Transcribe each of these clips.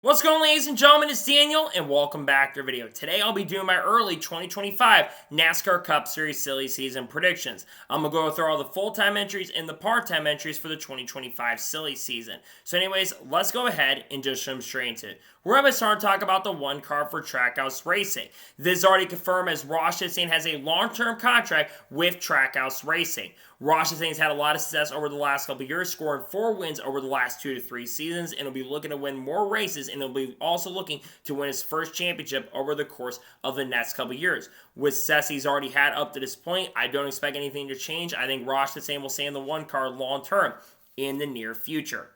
What's going on, ladies and gentlemen? It's Daniel, and welcome back to our video. Today, I'll be doing my early 2025 NASCAR Cup Series silly season predictions. I'm going to go through all the full-time entries and the part-time entries for the 2025 silly season. So anyways, let's go ahead and just jump straight into it. We're going to start to talk about the one car for Trackhouse Racing. This is already confirmed as Row Racing has a long-term contract with Trackhouse Racing. Row Racing has had a lot of success over the last couple of years, scoring 4 wins over the last 2 to 3 seasons, and will be looking to win more races, and will be also looking to win his first championship over the course of the next couple of years. With success he's already had up to this point, I don't expect anything to change. I think Row Racing will stay in the one car long-term in the near future.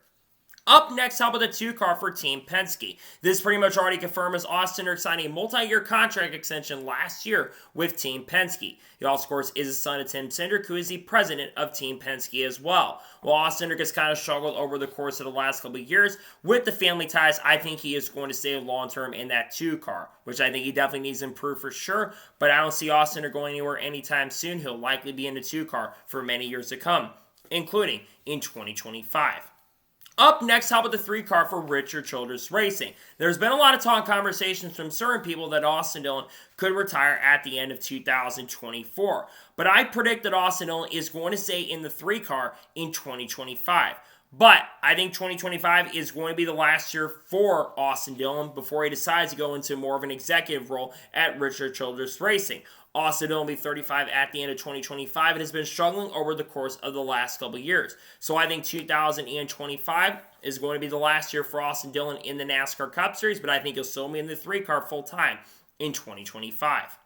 Up next, how about the 2 car for Team Penske? This pretty much already confirmed as Austin Hendrick signed a multi-year contract extension last year with Team Penske. He also, of course, is the son of Tim Cindric, who is the president of Team Penske as well. While Austin Hendrick has kind of struggled over the course of the last couple of years with the family ties, I think he is going to stay long-term in that 2 car, which I think he definitely needs to improve for sure, but I don't see Austin Hendrick going anywhere anytime soon. He'll likely be in the 2 car for many years to come, including in 2025. Up next, how about the 3 car for Childress Racing? There's been a lot of talk and conversations from certain people that Austin Dillon could retire at the end of 2024. But I predict that Austin Dillon is going to stay in the 3 car in 2025. But I think 2025 is going to be the last year for Austin Dillon before he decides to go into more of an executive role at Childress Racing. Austin Dillon will be 35 at the end of 2025 and has been struggling over the course of the last couple of years. So I think 2025 is going to be the last year for Austin Dillon in the NASCAR Cup Series, but I think he'll still be in the 3 car full time in 2025.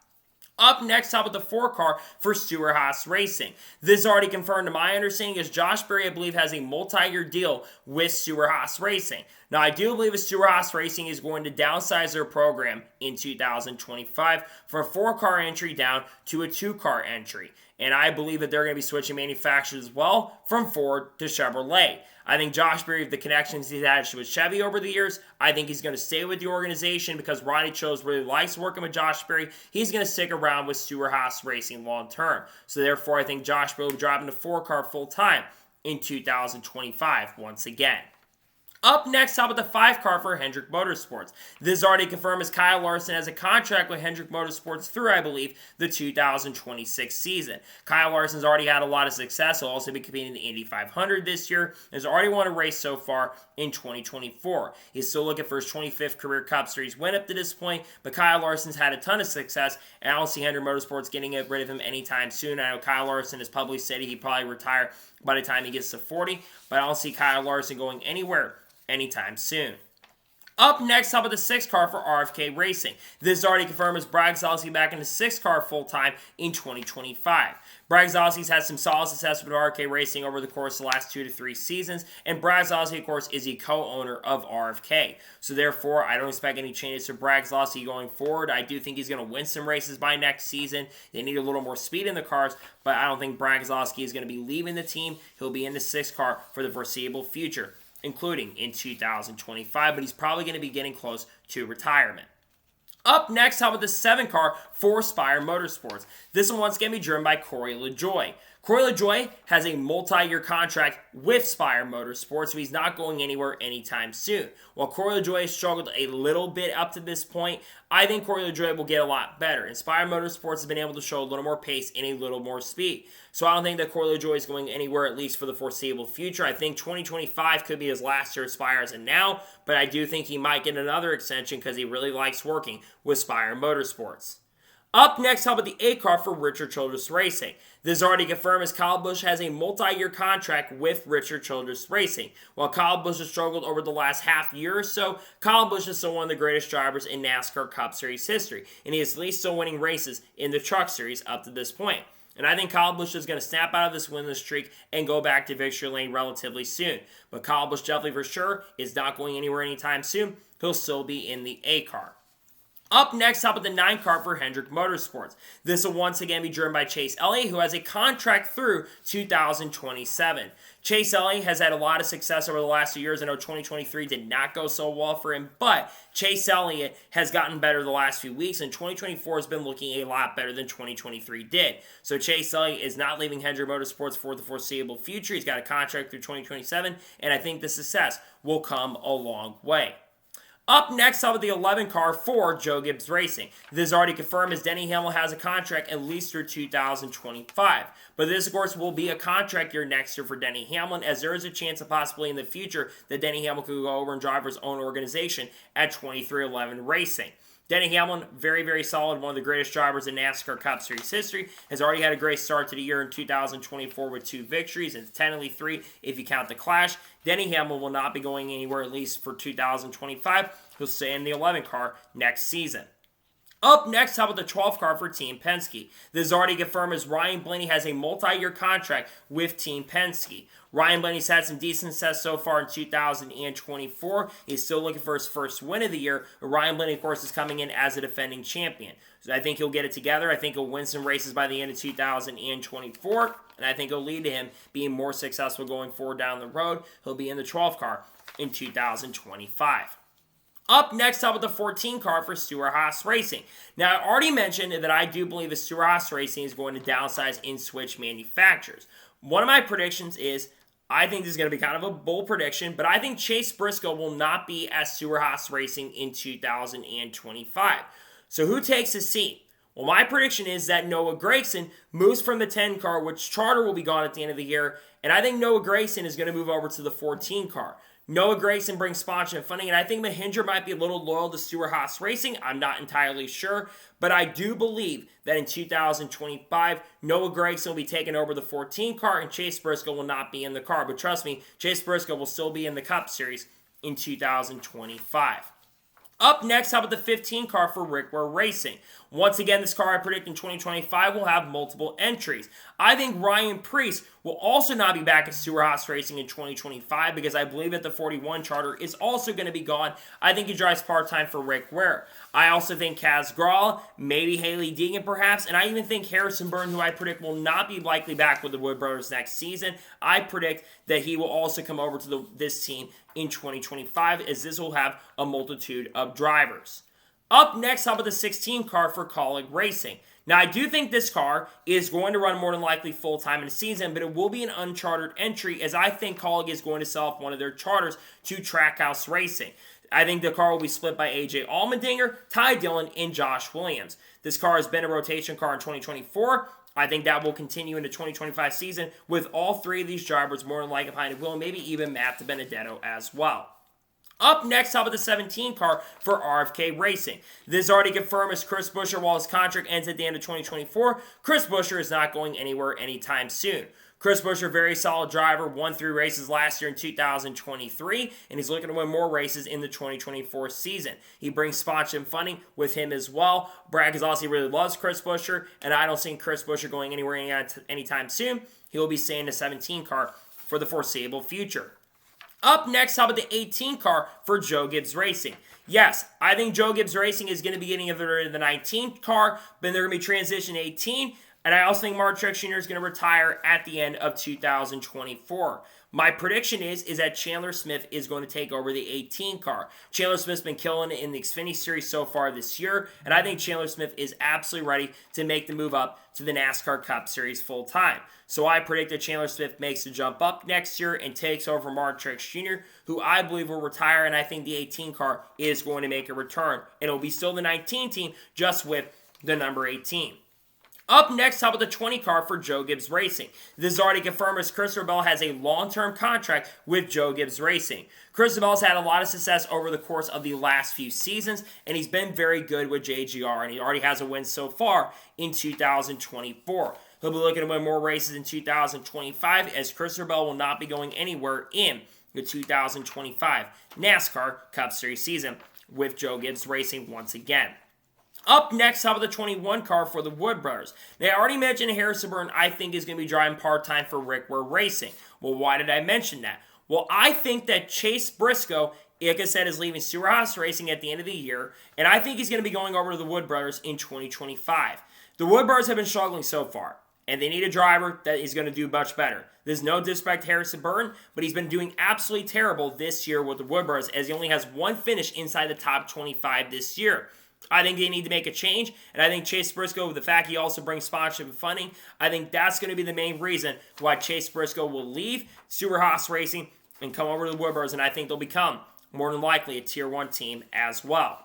Up next, how about the 4 car for Stewart-Haas Racing? This is already confirmed to my understanding as Josh Berry, I believe, has a multi-year deal with Stewart-Haas Racing. Now, I do believe that Stewart-Haas Racing is going to downsize their program in 2025 from a 4-car entry down to a 2-car entry. And I believe that they're going to be switching manufacturers as well from Ford to Chevrolet. I think Josh Berry, the connections he's had with Chevy over the years, I think he's going to stay with the organization because Ronnie Chose really likes working with Josh Berry. He's going to stick around with Stewart-Haas Racing long term. So therefore, I think Josh Berry will be dropping to 4-car full time in 2025 once again. Up next, how about the 5 car for Hendrick Motorsports? This is already confirmed as Kyle Larson has a contract with Hendrick Motorsports through, I believe, the 2026 season. Kyle Larson's already had a lot of success. He'll also be competing in the Indy 500 this year. Has already won a race so far in 2024. He's still looking for his 25th career Cup Series win up to this point, but Kyle Larson's had a ton of success, and I don't see Hendrick Motorsports getting rid of him anytime soon. I know Kyle Larson has publicly said he'd probably retire by the time he gets to 40, but I don't see Kyle Larson going anywhere anytime soon. Up next, how about the 6 car for RFK Racing? This is already confirmed as Brad Keselowski back in the 6 car full-time in 2025. Brad Keselowski's had some solid success with RFK Racing over the course of the last 2 to 3 seasons, and Brad Keselowski, of course, is the co-owner of RFK. So therefore, I don't expect any changes to Brad Keselowski going forward. I do think he's going to win some races by next season. They need a little more speed in the cars, but I don't think Brad Keselowski is going to be leaving the team. He'll be in the 6 car for the foreseeable future, including in 2025, but he's probably going to be getting close to retirement. Up next, how about the 7 car for Spire Motorsports? This one once again be driven by Corey LaJoie. Corey LaJoie has a multi-year contract with Spire Motorsports, so he's not going anywhere anytime soon. While Corey LaJoie has struggled a little bit up to this point, I think Corey LaJoie will get a lot better. And Spire Motorsports has been able to show a little more pace and a little more speed. So I don't think that Corey LaJoie is going anywhere, at least for the foreseeable future. I think 2025 could be his last year at Spire as of now, but I do think he might get another extension because he really likes working with Spire Motorsports. Up next, how about the 8 car for Childress Racing? This is already confirmed as Kyle Busch has a multi-year contract with Childress Racing. While Kyle Busch has struggled over the last half year or so, Kyle Busch is still one of the greatest drivers in NASCAR Cup Series history, and he is at least still winning races in the Truck Series up to this point. And I think Kyle Busch is going to snap out of this winless streak and go back to victory lane relatively soon. But Kyle Busch definitely for sure is not going anywhere anytime soon. He'll still be in the 8 car. Up next, how about the 9 car for Hendrick Motorsports? This will once again be driven by Chase Elliott, who has a contract through 2027. Chase Elliott has had a lot of success over the last few years. I know 2023 did not go so well for him, but Chase Elliott has gotten better the last few weeks, and 2024 has been looking a lot better than 2023 did. So Chase Elliott is not leaving Hendrick Motorsports for the foreseeable future. He's got a contract through 2027, and I think the success will come a long way. Up next, up with the 11 car for Joe Gibbs Racing. This is already confirmed as Denny Hamlin has a contract at least through 2025. But this, of course, will be a contract year next year for Denny Hamlin, as there is a chance of possibly in the future that Denny Hamlin could go over and drive for his own organization at 2311 Racing. Denny Hamlin, very, very solid, one of the greatest drivers in NASCAR Cup Series history, has already had a great start to the year in 2024 with 2 victories, and technically 3 if you count the Clash. Denny Hamlin will not be going anywhere, at least for 2025. He'll stay in the 11 car next season. Up next, how about the 12th car for Team Penske? This is already confirmed as Ryan Blaney has a multi-year contract with Team Penske. Ryan Blaney's had some decent success so far in 2024. He's still looking for his first win of the year. But Ryan Blaney, of course, is coming in as a defending champion. So I think he'll get it together. I think he'll win some races by the end of 2024. And I think it'll lead to him being more successful going forward down the road. He'll be in the 12th car in 2025. Up next, up with the 14 car for Stewart-Haas Racing. Now, I already mentioned that I do believe that Stewart-Haas Racing is going to downsize and switch manufacturers. One of my predictions is, I think this is going to be kind of a bold prediction, but I think Chase Briscoe will not be at Stewart-Haas Racing in 2025. So who takes his seat? Well, my prediction is that Noah Gragson moves from the 10 car, which Charter will be gone at the end of the year, and I think Noah Gragson is going to move over to the 14 car. Noah Gragson brings sponsorship funding, and I think Mahindra might be a little loyal to Stewart-Haas Racing. I'm not entirely sure, but I do believe that in 2025, Noah Gragson will be taking over the 14 car, and Chase Briscoe will not be in the car. But trust me, Chase Briscoe will still be in the Cup Series in 2025. Up next, how about the 15 car for Ware Racing? Once again, this car I predict in 2025 will have multiple entries. I think Ryan Preece will also not be back at Stewart-Haas Racing in 2025 because I believe that the 41 charter is also going to be gone. I think he drives part-time for Rick Ware. I also think Kaz Gralla, maybe Haley Deegan perhaps, and I even think Harrison Burton, who I predict will not be likely back with the Wood Brothers next season. I predict that he will also come over to this team in 2025 as this will have a multitude of drivers. Up next, how about the 16 car for Kaulig Racing? Now, I do think this car is going to run more than likely full-time in the season, but it will be an unchartered entry as I think Kaulig is going to sell off one of their charters to Trackhouse Racing. I think the car will be split by AJ Allmendinger, Ty Dillon, and Josh Williams. This car has been a rotation car in 2024. I think that will continue into 2025 season with all 3 of these drivers more than likely behind the wheel, maybe even Matt DiBenedetto as well. Up next, how about the 17 car for RFK Racing? This is already confirmed as Chris Buescher, while his contract ends at the end of 2024. Chris Buescher is not going anywhere anytime soon. Chris Buescher, very solid driver, won 3 races last year in 2023, and he's looking to win more races in the 2024 season. He brings sponsorship funding with him as well. Brad Keselowski really loves Chris Buescher, and I don't see Chris Buescher going anywhere anytime soon. He will be staying in the 17 car for the foreseeable future. Up next, how about the 18 car for Joe Gibbs Racing? Yes, I think Joe Gibbs Racing is going to be getting rid of the 19 car, but they're going to be transitioning to 18. And I also think Mark Truex Jr. is going to retire at the end of 2024. My prediction is that Chandler Smith is going to take over the 18 car. Chandler Smith's been killing it in the Xfinity Series so far this year, and I think Chandler Smith is absolutely ready to make the move up to the NASCAR Cup Series full time. So I predict that Chandler Smith makes the jump up next year and takes over Mark Truex Jr., who I believe will retire, and I think the 18 car is going to make a return. And it will be still the 19 team, just with the number 18. Up next, how about the 20 car for Joe Gibbs Racing? This is already confirmed as Christopher Bell has a long-term contract with Joe Gibbs Racing. Christopher Bell's had a lot of success over the course of the last few seasons, and he's been very good with JGR, and he already has a win so far in 2024. He'll be looking to win more races in 2025 as Christopher Bell will not be going anywhere in the 2025 NASCAR Cup Series season with Joe Gibbs Racing once again. Up next, how about the 21 car for the Wood Brothers? Now, I already mentioned Harrison Burton, I think, is going to be driving part-time for Ware Racing. Well, why did I mention that? Well, I think that Chase Briscoe, like I said, is leaving Stewart-Haas Racing at the end of the year, and I think he's going to be going over to the Wood Brothers in 2025. The Wood Brothers have been struggling so far, and they need a driver that is going to do much better. There's no disrespect to Harrison Burton, but he's been doing absolutely terrible this year with the Wood Brothers, as he only has one finish inside the top 25 this year. I think they need to make a change, and I think Chase Briscoe, with the fact he also brings sponsorship and funding, I think that's going to be the main reason why Chase Briscoe will leave Stewart-Haas Racing and come over to the Wood Brothers, and I think they'll become more than likely a Tier 1 team as well.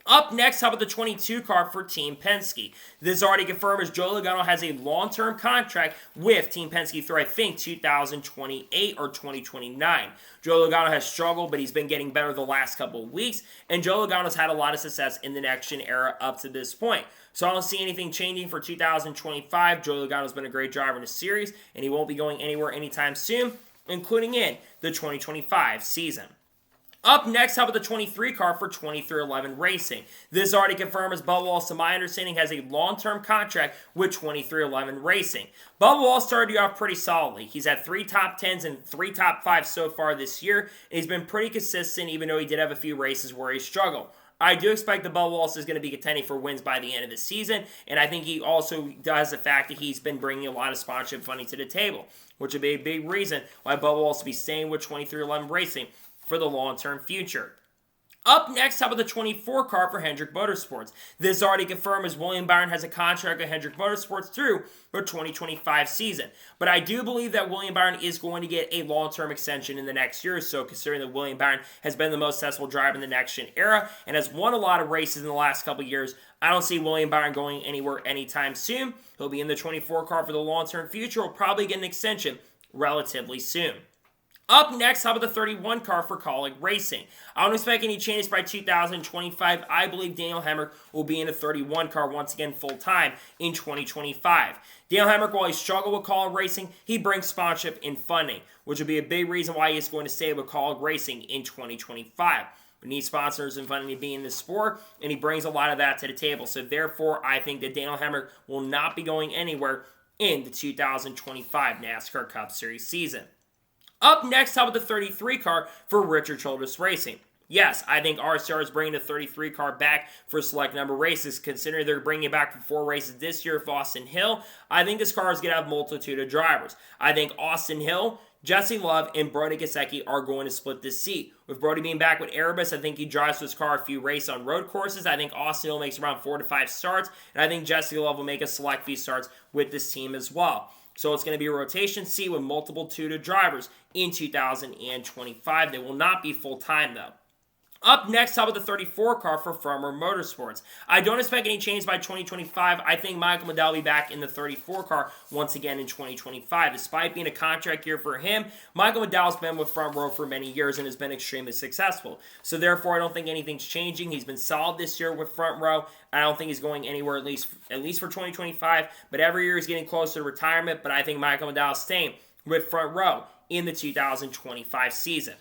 Up next, how about the 22 car for Team Penske? This is already confirmed as Joey Logano has a long-term contract with Team Penske through, I think, 2028 or 2029. Joey Logano has struggled, but he's been getting better the last couple of weeks, and Joey Logano's had a lot of success in the next-gen era up to this point. So I don't see anything changing for 2025. Joey Logano's been a great driver in the series, and he won't be going anywhere anytime soon, including in the 2025 season. Up next, how about the 23 car for 2311 Racing? This is already confirmed as Bubba Wallace, to my understanding, has a long-term contract with 2311 Racing. Bubba Wallace started you off pretty solidly. He's had 3 top 10s and 3 top 5s so far this year, and he's been pretty consistent even though he did have a few races where he struggled. I do expect that Bubba Wallace is going to be contending for wins by the end of the season, and I think he also does the fact that he's been bringing a lot of sponsorship funding to the table, which would be a big reason why Bubba Wallace will be staying with 2311 Racing for the long-term future. Up next, how about the 24 car for Hendrick Motorsports? This is already confirmed as William Byron has a contract with Hendrick Motorsports through the 2025 season. But I do believe that William Byron is going to get a long-term extension in the next year or so, considering that William Byron has been the most successful driver in the next-gen era and has won a lot of races in the last couple years. I don't see William Byron going anywhere anytime soon. He'll be in the 24 car for the long-term future. He'll probably get an extension relatively soon. Up next, how about the 31 car for Kaulig Racing? I don't expect any changes by 2025. I believe Daniel Hemrick will be in the 31 car once again full-time in 2025. Daniel Hemrick, while he struggled with Kaulig Racing, he brings sponsorship and funding, which will be a big reason why he is going to stay with Kaulig Racing in 2025. We need sponsors and funding to be in this sport, and he brings a lot of that to the table. So therefore, I think that Daniel Hemrick will not be going anywhere in the 2025 NASCAR Cup Series season. Up next, how about the 33 car for Richard Childress Racing? Yes, I think RCR is bringing the 33 car back for select number races, considering they're bringing it back for 4 races this year for Austin Hill. I think this car is going to have a multitude of drivers. I think Austin Hill, Jesse Love, and Brody Kosecki are going to split this seat. With Brody being back with Erebus, I think he drives this car a few races on road courses. I think Austin Hill makes around 4 to 5 starts, and I think Jesse Love will make a select few starts with this team as well. So it's going to be a rotation seat with multitude of drivers in 2025. They will not be full-time, though. Up next, how about the 34 car for Spire Motorsports? I don't expect any change by 2025. I think Michael Medell will be back in the 34 car once again in 2025. Despite being a contract year for him, Michael Medell's been with Front Row for many years and has been extremely successful. So therefore, I don't think anything's changing. He's been solid this year with Front Row. I don't think he's going anywhere at least for 2025. But every year he's getting closer to retirement. But I think Michael Medell is staying with Front Row in the 2025 season.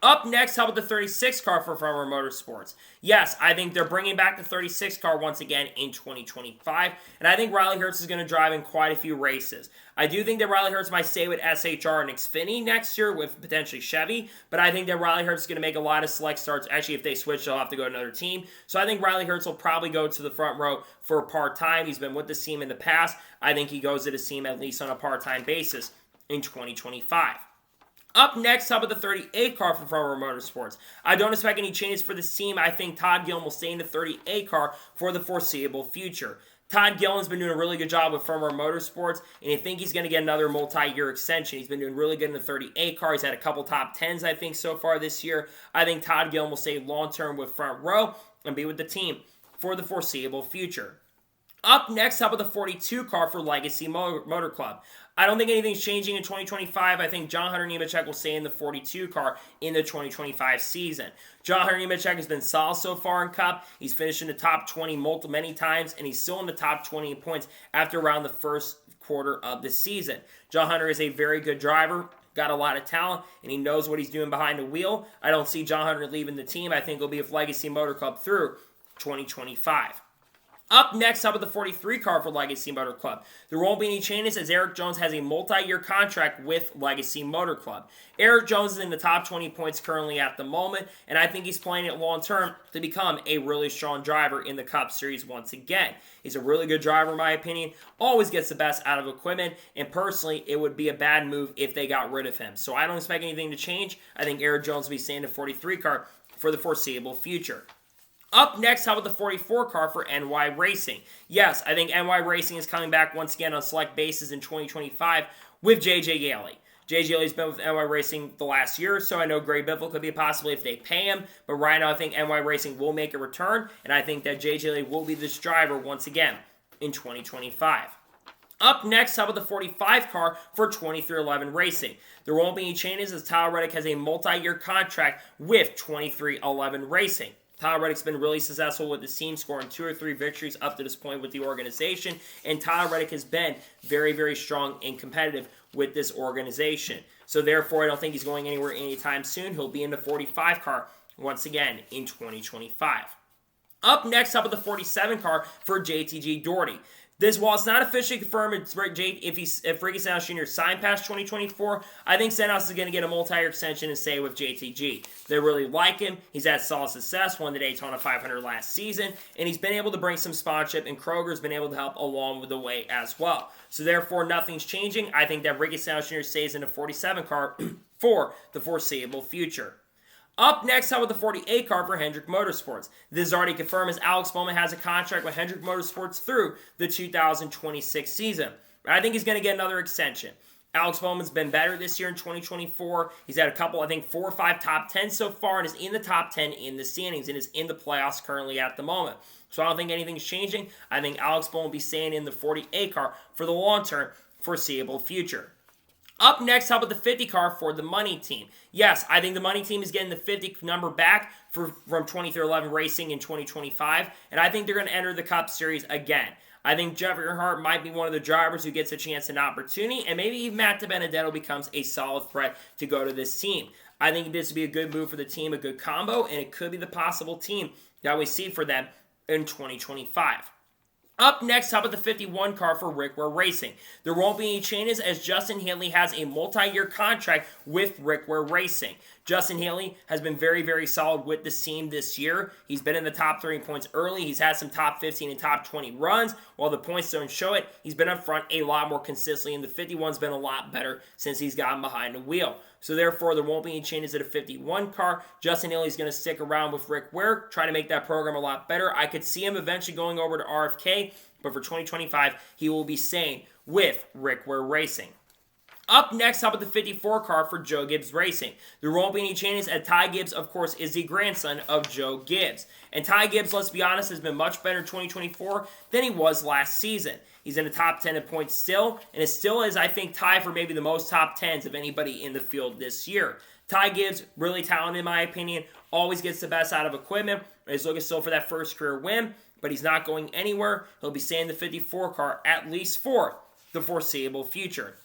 Up next, how about the 36 car for Spire Motorsports? Yes, I think they're bringing back the 36 car once again in 2025, and I think Riley Herbst is going to drive in quite a few races. I do think that Riley Herbst might stay with SHR and Xfinity next year with potentially Chevy, but I think that Riley Herbst is going to make a lot of select starts. Actually, if they switch, they'll have to go to another team. So I think Riley Herbst will probably go to the Front Row for part-time. He's been with this team in the past. I think he goes to this team at least on a part-time basis in 2025. Up next, how about the 38 car for Spire Motorsports? I don't expect any changes for this team. I think Todd Gillen will stay in the 38 car for the foreseeable future. Todd Gillen's been doing a really good job with Spire Motorsports, and I think he's going to get another multi-year extension. He's been doing really good in the 38 car. He's had a couple top 10s, I think, so far this year. I think Todd Gillen will stay long-term with Front Row and be with the team for the foreseeable future. Up next, how about the 42 car for Legacy Motor Club? I don't think anything's changing in 2025. I think John Hunter Nemechek will stay in the 42 car in the 2025 season. John Hunter Nemechek has been solid so far in Cup. He's finished in the top 20 many times, and he's still in the top 20 in points after around the first quarter of the season. John Hunter is a very good driver, got a lot of talent, and he knows what he's doing behind the wheel. I don't see John Hunter leaving the team. I think he'll be with Legacy Motor Club through 2025. Up next, how about the 43 car for Legacy Motor Club? There won't be any changes as Eric Jones has a multi-year contract with Legacy Motor Club. Eric Jones is in the top 20 points currently at the moment, and I think he's playing it long-term to become a really strong driver in the Cup Series once again. He's a really good driver, in my opinion, always gets the best out of equipment, and personally, it would be a bad move if they got rid of him. So I don't expect anything to change. I think Eric Jones will be staying in the 43 car for the foreseeable future. Up next, how about the 44 car for NY Racing? Yes, I think NY Racing is coming back once again on select bases in 2025 with JJ Yeley. JGL's been with NY Racing the last year or so. I know Gray Biffle could be a possibility if they pay him, but right now I think NY Racing will make a return, and I think that JGL will be this driver once again in 2025. Up next, how about the 45 car for 2311 Racing? There won't be any changes as Tyler Reddick has a multi-year contract with 2311 Racing. Tyler Reddick's been really successful with his team, scoring 2 or 3 victories up to this point with the organization, and Tyler Reddick has been very, very strong and competitive with this organization. So therefore, I don't think he's going anywhere anytime soon. He'll be in the 45 car once again in 2025. Up next, up at the 47 car for JTG Daugherty. While it's not officially confirmed if Ricky Stenhouse Jr. signed past 2024, I think Stenhouse is going to get a multi-year extension and stay with JTG. They really like him. He's had solid success, won the Daytona 500 last season, and he's been able to bring some sponsorship, and Kroger's been able to help along with the way as well. So therefore, nothing's changing. I think that Ricky Stenhouse Jr. stays in the 47 car for the foreseeable future. Up next, how about the 48 car for Hendrick Motorsports? This is already confirmed as Alex Bowman has a contract with Hendrick Motorsports through the 2026 season. I think he's going to get another extension. Alex Bowman's been better this year in 2024. He's had a couple, I think 4 or 5 top 10s so far, and is in the top 10 in the standings and is in the playoffs currently at the moment. So I don't think anything's changing. I think Alex Bowman will be staying in the 48 car for the long-term foreseeable future. Up next, how about the 50 car for the Money Team? Yes, I think the Money Team is getting the 50 number back from 2311 Racing in 2025, and I think they're going to enter the Cup Series again. I think Jeffrey Earnhardt might be one of the drivers who gets a chance and opportunity, and maybe even Matt DiBenedetto becomes a solid threat to go to this team. I think this would be a good move for the team, a good combo, and it could be the possible team that we see for them in 2025. Up next, how about the 51 car for Ware Racing? There won't be any changes as Justin Haley has a multi-year contract with Ware Racing. Justin Haley has been very, very solid with the team this year. He's been in the top 30 points early. He's had some top 15 and top 20 runs. While the points don't show it, he's been up front a lot more consistently, and the 51's been a lot better since he's gotten behind the wheel. So therefore, there won't be any changes to the 51 car. Justin Haley's going to stick around with Rick Ware, try to make that program a lot better. I could see him eventually going over to RFK, but for 2025, he will be staying with Rick Ware Racing. Up next, how about the 54 car for Joe Gibbs Racing? There won't be any changes, as Ty Gibbs, of course, is the grandson of Joe Gibbs. And Ty Gibbs, let's be honest, has been much better in 2024 than he was last season. He's in the top 10 in points still, and it still is, I think, tied for maybe the most top 10s of anybody in the field this year. Ty Gibbs, really talented in my opinion, always gets the best out of equipment. He's looking still for that first career win, but he's not going anywhere. He'll be staying in the 54 car at least for the foreseeable future.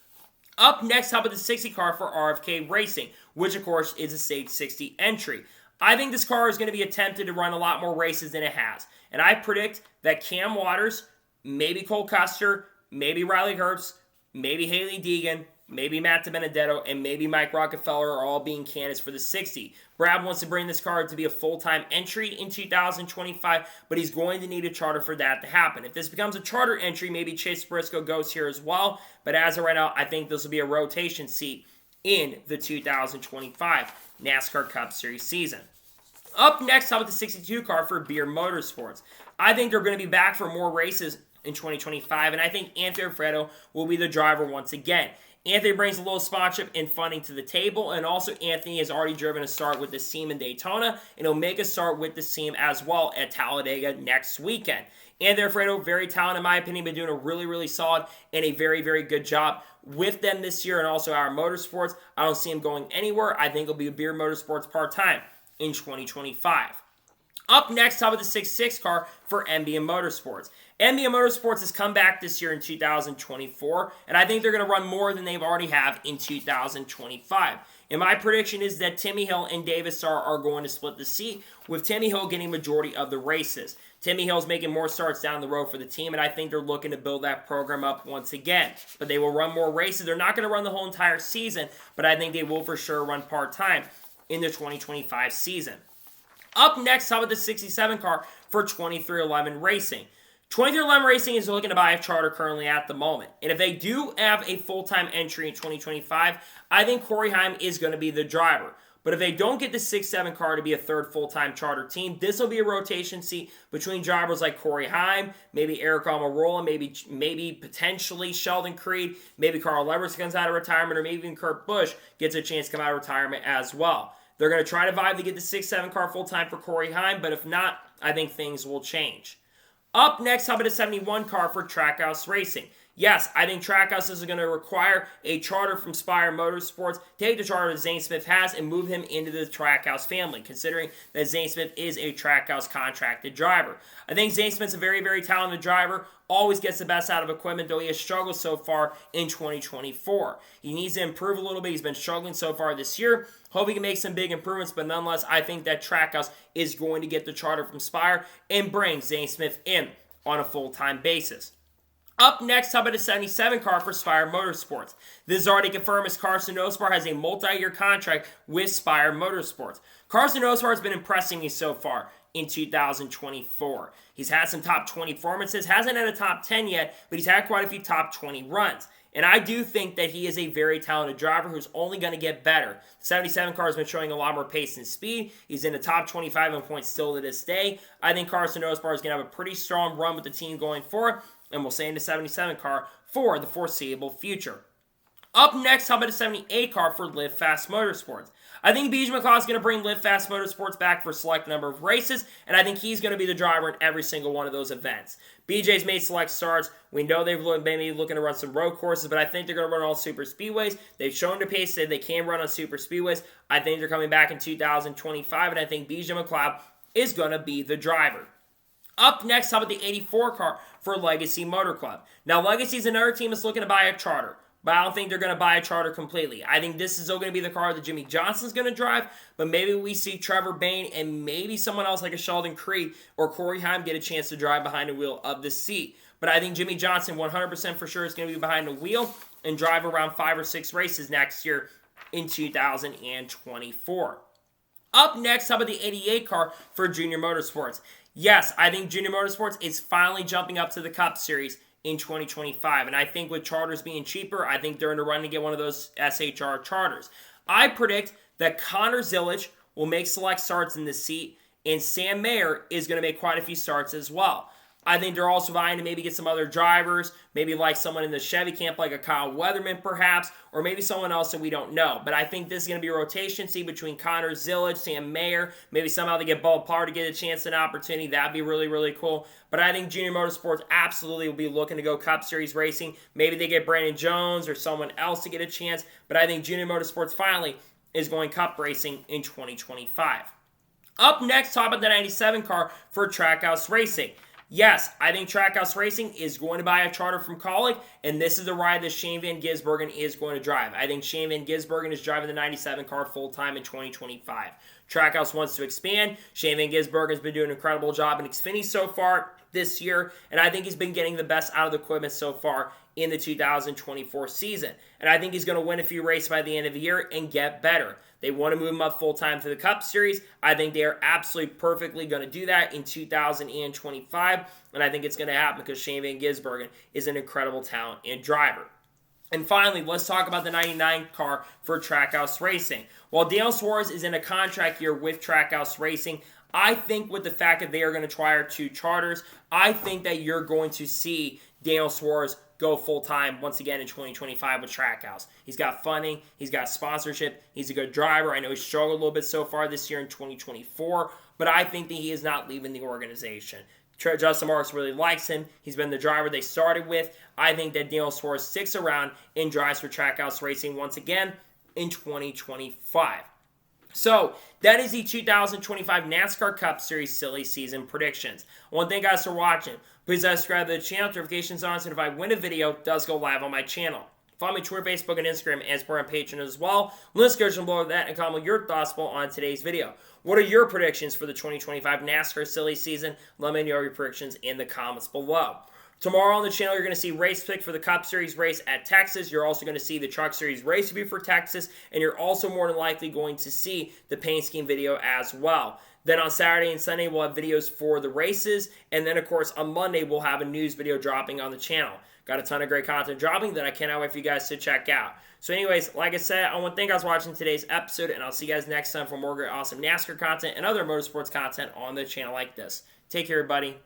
Up next, how about the 60 car for RFK Racing, which of course is a Stage 60 entry. I think this car is going to be attempted to run a lot more races than it has. And I predict that Cam Waters, maybe Cole Custer, maybe Riley Herbst, maybe Haley Deegan, maybe Matt DiBenedetto, and maybe Mike Rockefeller are all being candidates for the 60. Brad wants to bring this car to be a full-time entry in 2025, but he's going to need a charter for that to happen. If this becomes a charter entry, maybe Chase Briscoe goes here as well, but as of right now, I think this will be a rotation seat in the 2025 NASCAR Cup Series season. Up next, how about the 62 car for MBM Motorsports? I think they're going to be back for more races in 2025, and I think Anthony Alfredo will be the driver once again. Anthony brings a little sponsorship and funding to the table, and also Anthony has already driven a start with this team in Daytona, and he'll make a start with this team as well at Talladega next weekend. Anthony Alfredo, very talented in my opinion, been doing a really, really solid and a very, very good job with them this year, and also our Motorsports. I don't see him going anywhere. I think he'll be a MBM Motorsports part-time in 2025. Up next, how about the 66 car for MBM Motorsports? MBM Motorsports has come back this year in 2024, and I think they're going to run more than they've already have in 2025. And my prediction is that Timmy Hill and David Starr are going to split the seat, with Timmy Hill getting majority of the races. Timmy Hill's making more starts down the road for the team, and I think they're looking to build that program up once again. But they will run more races. They're not going to run the whole entire season, but I think they will for sure run part-time in the 2025 season. Up next, how about the 67 car for 2311 Racing? 2311 Racing is looking to buy a charter currently at the moment. And if they do have a full-time entry in 2025, I think Corey Heim is going to be the driver. But if they don't get the 6-7 car to be a third full-time charter team, this will be a rotation seat between drivers like Corey Heim, maybe Eric Almirola, maybe potentially Sheldon Creed, maybe Carl Edwards comes out of retirement, or maybe even Kurt Busch gets a chance to come out of retirement as well. They're going to try to vibe to get the 6-7 car full-time for Corey Heim, but if not, I think things will change. Up next, how about a 71 car for Trackhouse Racing? Yes, I think Trackhouse is going to require a charter from Spire Motorsports, take the charter that Zane Smith has, and move him into the Trackhouse family, considering that Zane Smith is a Trackhouse contracted driver. I think Zane Smith's a very, very talented driver, always gets the best out of equipment, though he has struggled so far in 2024. He needs to improve a little bit. He's been struggling so far this year. Hope he can make some big improvements, but nonetheless, I think that Trackhouse is going to get the charter from Spire and bring Zane Smith in on a full-time basis. Up next, how about a 77 car for Spire Motorsports? This is already confirmed as Carson Osbar has a multi-year contract with Spire Motorsports. Carson Osbar has been impressing me so far in 2024. He's had some top 20 performances, hasn't had a top 10 yet, but he's had quite a few top 20 runs. And I do think that he is a very talented driver who's only going to get better. The 77 car has been showing a lot more pace and speed. He's in the top 25 in points still to this day. I think Carson Osbar is going to have a pretty strong run with the team going forward, and we'll stay in the 77 car for the foreseeable future. Up next, how about a 78 car for Live Fast Motorsports? I think BJ McLeod is going to bring Live Fast Motorsports back for a select number of races, and I think he's going to be the driver in every single one of those events. BJ's made select starts. We know they've maybe looking to run some road courses, but I think they're going to run all super speedways. They've shown the pace that they can run on super speedways. I think they're coming back in 2025, and I think BJ McLeod is going to be the driver. Up next, how about the 84 car for Legacy Motor Club? Now, Legacy is another team that's looking to buy a charter, but I don't think they're going to buy a charter completely. I think this is still going to be the car that Jimmy Johnson's going to drive, but maybe we see Trevor Bayne and maybe someone else like a Sheldon Creed or Corey Heim get a chance to drive behind the wheel of the seat. But I think Jimmy Johnson 100% for sure is going to be behind the wheel and drive around 5 or 6 races next year in 2024. Up next, how about the 88 car for Junior Motorsports? Yes, I think Junior Motorsports is finally jumping up to the Cup Series in 2025. And I think with charters being cheaper, I think they're in the run to get one of those SHR charters. I predict that Connor Zillage will make select starts in the seat, and Sam Mayer is going to make quite a few starts as well. I think they're also vying to maybe get some other drivers, maybe like someone in the Chevy camp like a Kyle Weatherman perhaps, or maybe someone else that we don't know. But I think this is going to be a rotation seat between Connor Zillage, Sam Mayer, maybe somehow they get Bubba Parr to get a chance and an opportunity. That'd be really, really cool. But I think Junior Motorsports absolutely will be looking to go Cup Series racing. Maybe they get Brandon Jones or someone else to get a chance. But I think Junior Motorsports finally is going Cup racing in 2025. Up next, talk about the 97 car for Trackhouse Racing. Yes, I think Trackhouse Racing is going to buy a charter from Kaulig, and this is the ride that Shane Van Gisbergen is going to drive. I think Shane Van Gisbergen is driving the 97 car full-time in 2025. Trackhouse wants to expand. Shane Van Gisbergen has been doing an incredible job in Xfinity so far this year, and I think he's been getting the best out of the equipment so far in the 2024 season. And I think he's going to win a few races by the end of the year and get better. They want to move him up full-time to the Cup Series. I think they are absolutely perfectly going to do that in 2025, and I think it's going to happen because Shane Van Gisbergen is an incredible talent and driver. And finally, let's talk about the 99 car for Trackhouse Racing. While Daniel Suarez is in a contract year with Trackhouse Racing, I think with the fact that they are going to try our 2 charters, I think that you're going to see Daniel Suarez go full-time once again in 2025 with Trackhouse. He's got funding. He's got sponsorship. He's a good driver. I know he's struggled a little bit so far this year in 2024, but I think that he is not leaving the organization. Justin Marks really likes him. He's been the driver they started with. I think that Daniel Suarez sticks around and drives for Trackhouse Racing once again in 2025. So, that is the 2025 NASCAR Cup Series Silly Season predictions. I want to thank you guys for watching. Please subscribe to the channel, notifications on, so if I win a video, it does go live on my channel. Follow me on Twitter, Facebook, and Instagram, and support on Patreon as well. Let's go below that and comment your thoughts on today's video. What are your predictions for the 2025 NASCAR Silly Season? Let me know your predictions in the comments below. Tomorrow on the channel, you're going to see race pick for the Cup Series race at Texas. You're also going to see the Truck Series race review for Texas. And you're also more than likely going to see the paint scheme video as well. Then on Saturday and Sunday, we'll have videos for the races. And then, of course, on Monday, we'll have a news video dropping on the channel. Got a ton of great content dropping that I cannot wait for you guys to check out. So anyways, like I said, I want to thank you guys for watching today's episode, and I'll see you guys next time for more great, awesome NASCAR content and other motorsports content on the channel like this. Take care, everybody.